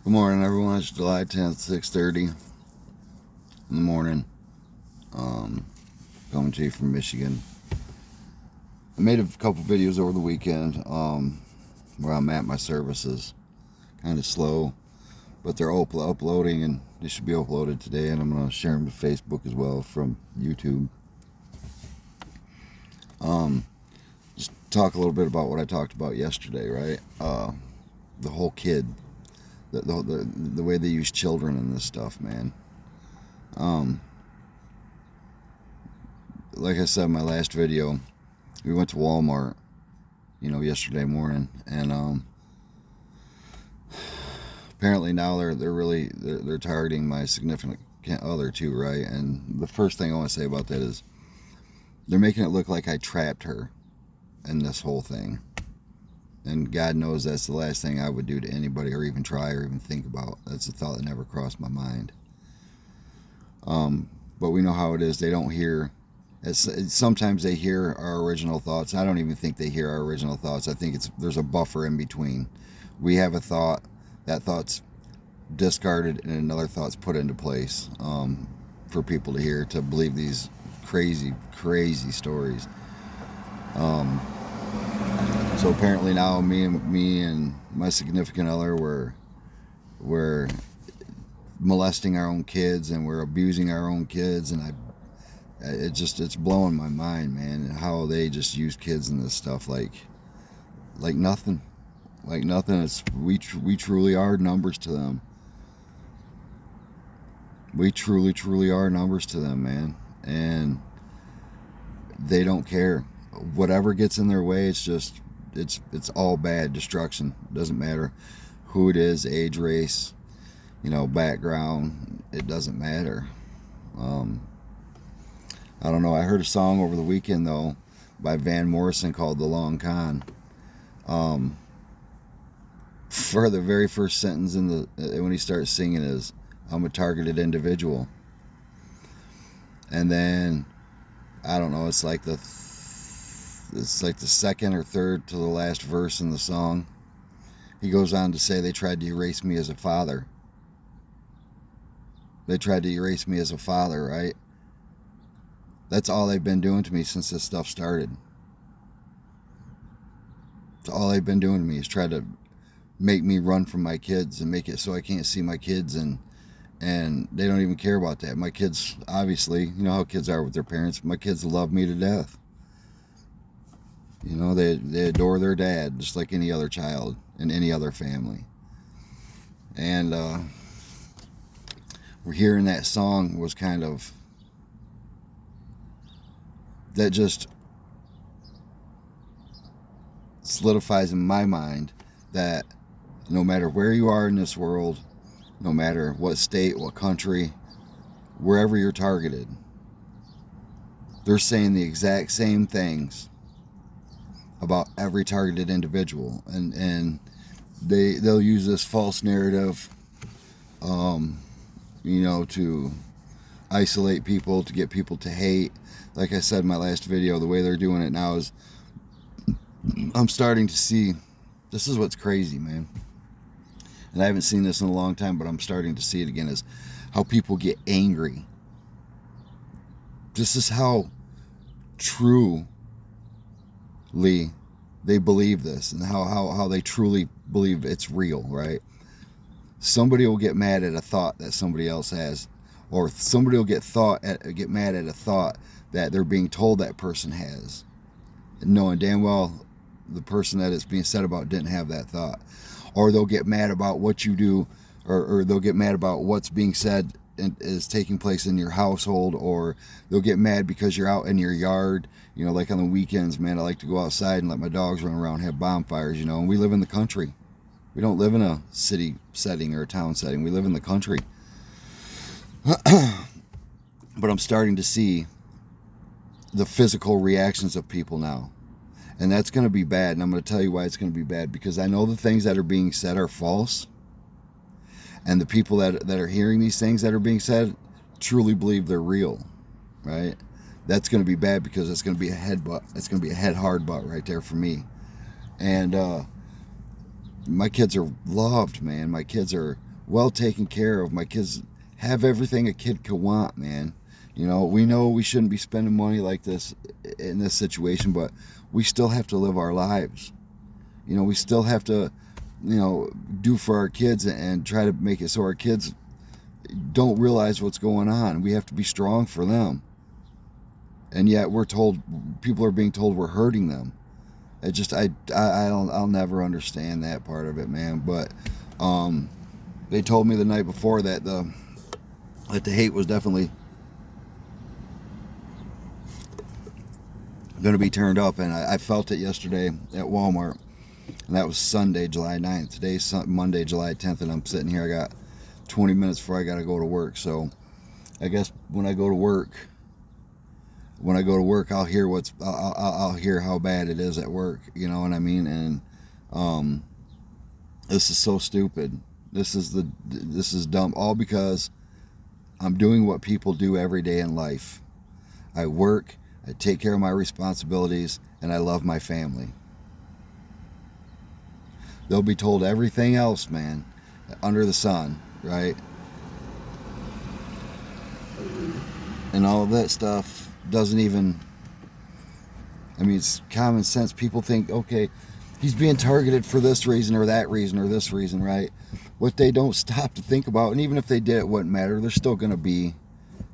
Good morning, everyone. It's July 10th, 6:30 in the morning. Coming to you from Michigan. I made a couple videos over the weekend where I'm at my services. Kind of slow, but they're uploading, and they should be uploaded today, and I'm going to share them to Facebook as well from YouTube. Just talk a little bit about what I talked about yesterday, right? The whole kid. The way they use children in this stuff, man. Like I said in my last video, we went to Walmart, yesterday morning, and apparently now they're targeting my significant other too, right? And the first thing I want to say about that is they're making it look like I trapped her in this whole thing. And God knows that's the last thing I would do to anybody, or even try, or even think about. That's a thought that never crossed my mind. But we know how it is. They don't hear. Sometimes they hear our original thoughts. I don't even think they hear our original thoughts. I think there's a buffer in between. We have a thought. That thought's discarded, and another thought's put into place for people to hear, to believe these crazy, crazy stories. So apparently now me and my significant other we're molesting our own kids, and we're abusing our own kids, and it's blowing my mind, man, how they just use kids in this stuff like nothing. We truly are numbers to them. We truly are numbers to them, man, and they don't care. Whatever gets in their way, it's all bad destruction. It doesn't matter who it is, age, race, background. It doesn't matter. I don't know. I heard a song over the weekend though by Van Morrison called "The Long Con." For the very first sentence when he starts singing is, "I'm a targeted individual," and then I don't know. It's like the second or third to the last verse in the song. He goes on to say they tried to erase me as a father. They tried to erase me as a father, right? That's all they've been doing to me since this stuff started. That's all they've been doing to me, is try to make me run from my kids and make it so I can't see my kids, and they don't even care about that. My kids, obviously, you know how kids are with their parents. My kids love me to death. They adore their dad just like any other child in any other family. And we're hearing that song was kind of, that just solidifies in my mind that no matter where you are in this world, no matter what state, what country, wherever you're targeted, they're saying the exact same things about every targeted individual, and they'll use this false narrative to isolate people, to get people to hate. Like I said in my last video, the way they're doing it now is, I'm starting to see, this is what's crazy, man, and I haven't seen this in a long time, but I'm starting to see it again, is how people get angry. This is how truly they believe this, and how they truly believe it's real, right? Somebody will get mad at a thought that somebody else has, or somebody will get mad at a thought that they're being told that person has, knowing damn well the person that it's being said about didn't have that thought. Or they'll get mad about what you do, or they'll get mad about what's being said and is taking place in your household, or they'll get mad because you're out in your yard. Like on the weekends, man, I like to go outside and let my dogs run around and have bonfires, and we live in the country. We don't live in a city setting or a town setting. We live in the country. But I'm starting to see the physical reactions of people now. And that's going to be bad. And I'm going to tell you why it's going to be bad. Because I know the things that are being said are false. And the people that are hearing these things that are being said truly believe they're real. Right? That's going to be bad, because it's going to be a headbutt. It's going to be a head hard butt right there for me. And my kids are loved, man. My kids are well taken care of. My kids have everything a kid could want, man. You know we shouldn't be spending money like this in this situation, but we still have to live our lives. You know, we still have to, do for our kids and try to make it so our kids don't realize what's going on. We have to be strong for them. And yet people are being told we're hurting them. It just, I'll never understand that part of it, man. But they told me the night before that the hate was definitely going to be turned up, and I felt it yesterday at Walmart, and that was Sunday, July 9th. Today's Monday, July 10th, and I'm sitting here. I got 20 minutes before I got to go to work. So I guess when I go to work, I'll hear I'll hear how bad it is at work. You know what I mean? And this is so stupid. This is dumb. All because I'm doing what people do every day in life. I work, I take care of my responsibilities, and I love my family. They'll be told everything else, man, under the sun, right? And all of that stuff doesn't even, it's common sense. People think, okay, he's being targeted for this reason or that reason or this reason, right? What they don't stop to think about, and even if they did, it wouldn't matter. They're still going to be,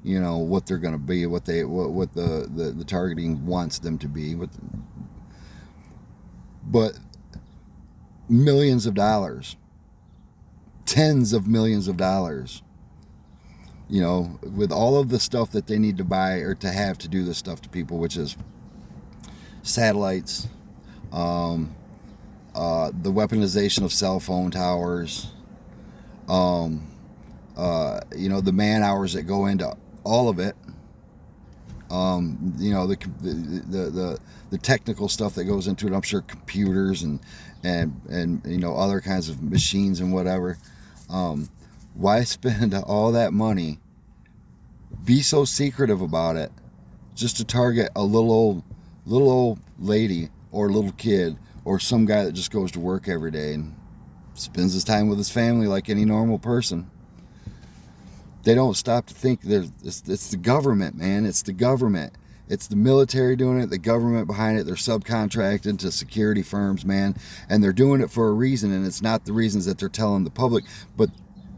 what they're going to be, what the targeting wants them to be. But millions of dollars, tens of millions of dollars, with all of the stuff that they need to buy or to have to do this stuff to people, which is satellites, the weaponization of cell phone towers, the man hours that go into all of it, the technical stuff that goes into it. I'm sure computers and other kinds of machines and whatever. Why spend all that money, be so secretive about it, just to target a little old lady or little kid or some guy that just goes to work every day and spends his time with his family like any normal person? They don't stop to think it's the government, man. It's the government. It's the military doing it, the government behind it. They're subcontracted to security firms, man. And they're doing it for a reason, and it's not the reasons that they're telling the public. But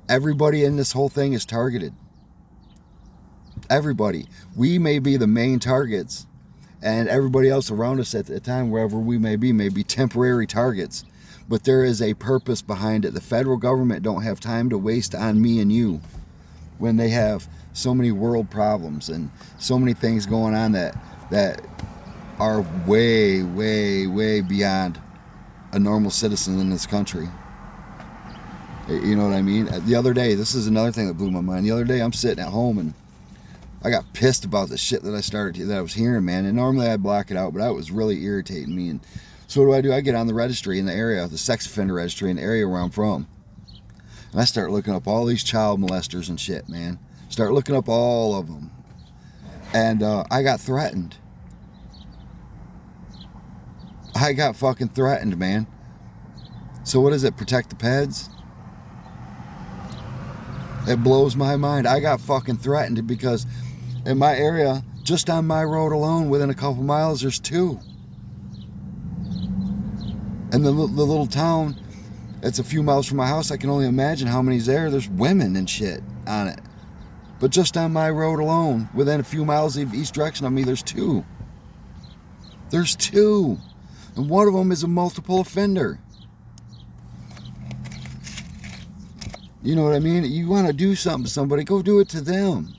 everybody in this whole thing is targeted. Everybody. We may be the main targets, and everybody else around us at the time, wherever we may be temporary targets. But there is a purpose behind it. The federal government don't have time to waste on me and you when they have so many world problems and so many things going on that are way, way, way beyond a normal citizen in this country. You know what I mean? The other day, this is another thing that blew my mind. The other day, I'm sitting at home and I got pissed about the shit that I was hearing, man. And normally I block it out, but that was really irritating me. And so what do? I get on the registry in the area, the sex offender registry in the area where I'm from. And I start looking up all these child molesters and shit, man. Start looking up all of them. And I got threatened. I got fucking threatened, man. So what is it? Protect the peds? It blows my mind. I got fucking threatened because in my area, just on my road alone, within a couple miles, there's 2. And the little town, it's a few miles from my house. I can only imagine how many's there. There's women and shit on it. But just on my road alone, within a few miles of each direction of me, there's 2. There's 2. And one of them is a multiple offender. You know what I mean? You want to do something to somebody, go do it to them.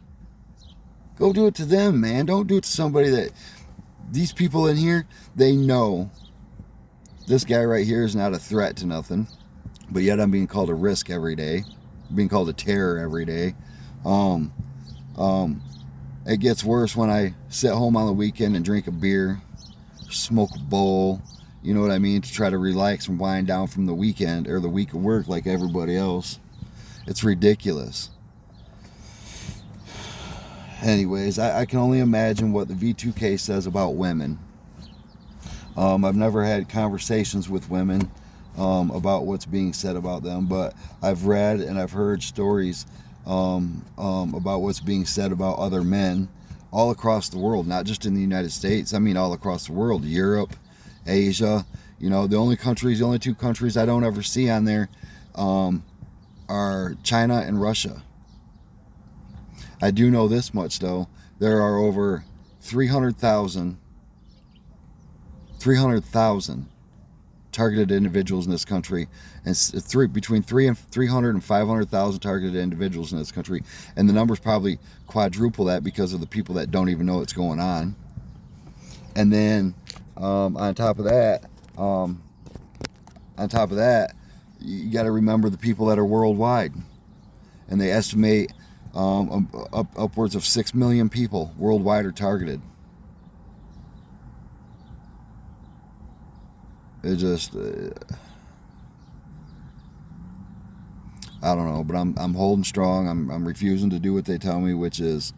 Go do it to them, man. Don't do it to somebody that... These people in here, they know this guy right here is not a threat to nothing. But yet I'm being called a risk every day. I'm being called a terror every day. It gets worse when I sit home on the weekend and drink a beer, smoke a bowl, you know what I mean, to try to relax and wind down from the weekend or the week of work like everybody else. It's ridiculous. Anyways, I can only imagine what the V2K says about women. I've never had conversations with women. about what's being said about them, but I've read and I've heard stories about what's being said about other men all across the world, not just in the United States. I mean, all across the world, Europe, Asia. You know, the only two countries I don't ever see on there are China and Russia. I do know this much, though. There are over 300,000 targeted individuals in this country, and between 300 and 500,000 targeted individuals in this country, and the numbers probably quadruple that because of the people that don't even know what's going on. And then on top of that, you got to remember the people that are worldwide, and they estimate upwards of 6 million people worldwide are targeted. It just, I don't know, but I'm holding strong. I'm refusing to do what they tell me, which is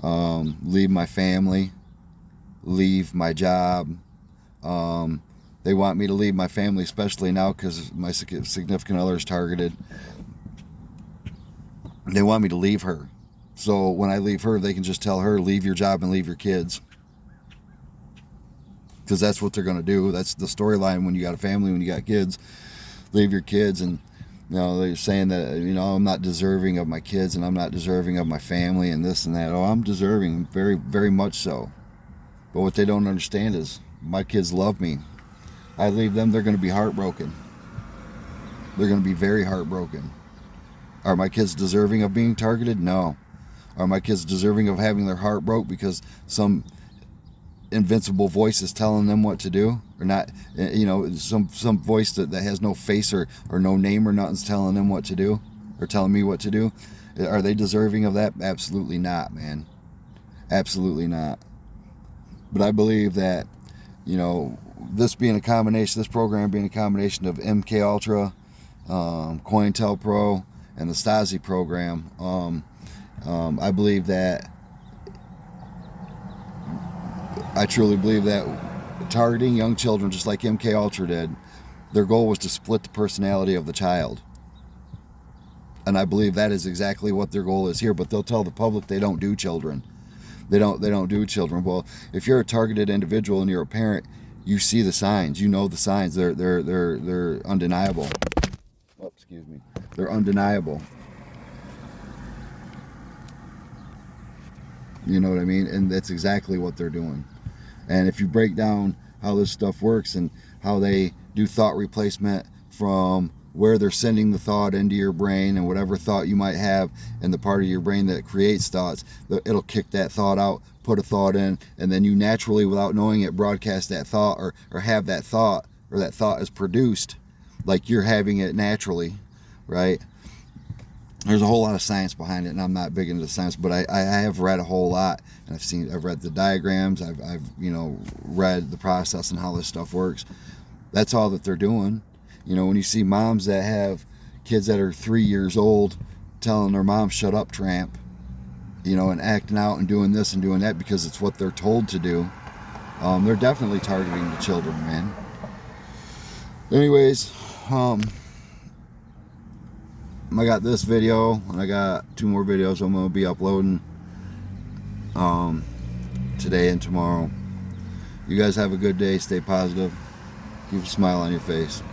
leave my family, leave my job. They want me to leave my family, especially now because my significant other is targeted. They want me to leave her. So when I leave her, they can just tell her, leave your job and leave your kids. Because that's what they're going to do. That's the storyline when you got a family, when you got kids. Leave your kids. And, you know, they're saying that, you know, I'm not deserving of my kids and I'm not deserving of my family and this and that. Oh, I'm deserving, very, very much so. But what they don't understand is my kids love me. I leave them, they're going to be heartbroken. They're going to be very heartbroken. Are my kids deserving of being targeted? No. Are my kids deserving of having their heart broke because some invincible voice is telling them what to do? Or not, you know, some voice that has no face or no name or nothing's telling them what to do, or telling me what to do? Are they deserving of that? Absolutely not, man. Absolutely not. But I believe that, you know, this program being a combination of MK Ultra, COINTELPRO, and the Stasi program, I believe that, I truly believe that targeting young children, just like MK Ultra did, their goal was to split the personality of the child. And I believe that is exactly what their goal is here. But they'll tell the public they don't do children. They don't do children. Well, if you're a targeted individual and you're a parent, you see the signs. You know the signs. They're undeniable. Oh, excuse me. They're undeniable. You know what I mean? And that's exactly what they're doing. And if you break down how this stuff works and how they do thought replacement from where they're sending the thought into your brain, and whatever thought you might have in the part of your brain that creates thoughts, it'll kick that thought out, put a thought in, and then you naturally, without knowing it, broadcast that thought or have that thought, or that thought is produced like you're having it naturally, right? There's a whole lot of science behind it, and I'm not big into science, but I have read a whole lot, and I've read the diagrams, I've you know, read the process and how this stuff works. That's all that they're doing. You know, when you see moms that have kids that are 3 years old telling their mom, shut up, tramp, you know, and acting out and doing this and doing that because it's what they're told to do, they're definitely targeting the children, man. Anyways, I got this video, and I got 2 more videos I'm going to be uploading today and tomorrow. You guys have a good day. Stay positive. Keep a smile on your face.